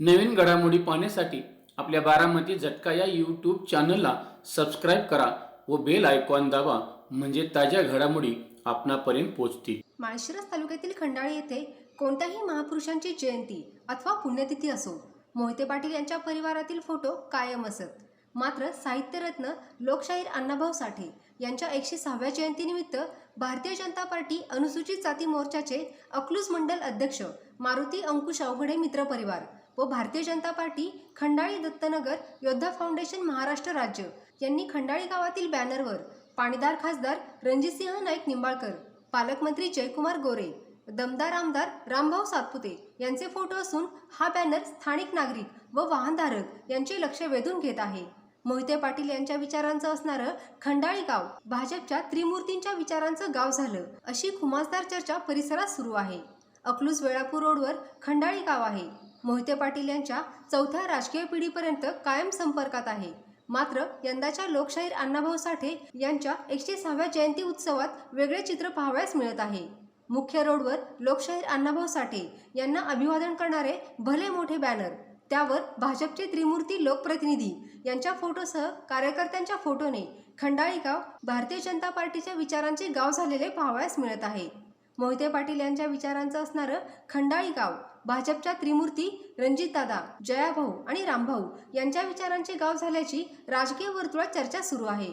नवीन घडामोडी पाहण्यासाठी आपल्या बारामती झटका या यूट्यूब चॅनलला सबस्क्राईब करा व बेल आयकॉन दाबा, म्हणजे ताज्या घडामोडी आपणापर्यंत पोहोचतील। माळशिरस तालुक्यातील खंडाळी येथे कोणत्याही महापुरुषांची जयंती अथवा पुण्यतिथी असो, मोहिते पाटील यांच्या परिवारातील फोटो कायम असत। मात्र साहित्यरत्न लोकशाहीर अण्णाभाऊ साठे यांच्या 106व्या जयंतीनिमित्त भारतीय जनता पार्टी अनुसूचित जाती मोर्चाचे अकलूज मंडल अध्यक्ष मारुती अंकुश अवघडे मित्रपरिवार व भारतीय जनता पार्टी खंडाळी दत्तनगर योद्धा फाउंडेशन महाराष्ट्र राज्य यांनी खंडाळी गावातील बॅनरवर पाणीदार खासदार रणजितसिंह नाईक निंबाळकर, पालकमंत्री जयकुमार गोरे, दमदार आमदार रामभाऊ सातपुते यांचे फोटो असून हा बॅनर स्थानिक नागरिक व वाहनधारक यांचे लक्ष वेधून घेत आहे। मोहिते पाटील यांच्या विचारांचं असणारं खंडाळी गाव भाजपच्या त्रिमूर्तींच्या विचारांचं गाव झालं, अशी खुमासदार चर्चा परिसरात सुरू आहे। अकलूज वेळापूर रोडवर खंडाळी गाव आहे। मोहिते पाटील यांच्या चौथ्या राजकीय पिढीपर्यंत कायम संपर्कात आहे। मात्र यंदाच्या लोकशाहीर अण्णाभाऊ साठे यांच्या 106व्या जयंती उत्सवात वेगळे चित्र पाहावयास मिळत आहे। मुख्य रोडवर लोकशाहीर अण्णाभाऊ साठे यांना अभिवादन करणारे भले मोठे बॅनर, त्यावर भाजपचे त्रिमूर्ती लोकप्रतिनिधी यांच्या फोटोसह कार्यकर्त्यांच्या फोटोने खंडाळी गाव भारतीय जनता पार्टीच्या विचारांचे गाव झालेले पाहावयास मिळत आहे। मोहिते पाटील यांच्या विचारांचं असणारं खंडाळी गाव भाजपच्या त्रिमूर्ती रणजितदादा, जयाभाऊ आणि रामभाऊ यांच्या विचारांचे गाव झाल्याची राजकीय वर्तुळात चर्चा सुरू आहे।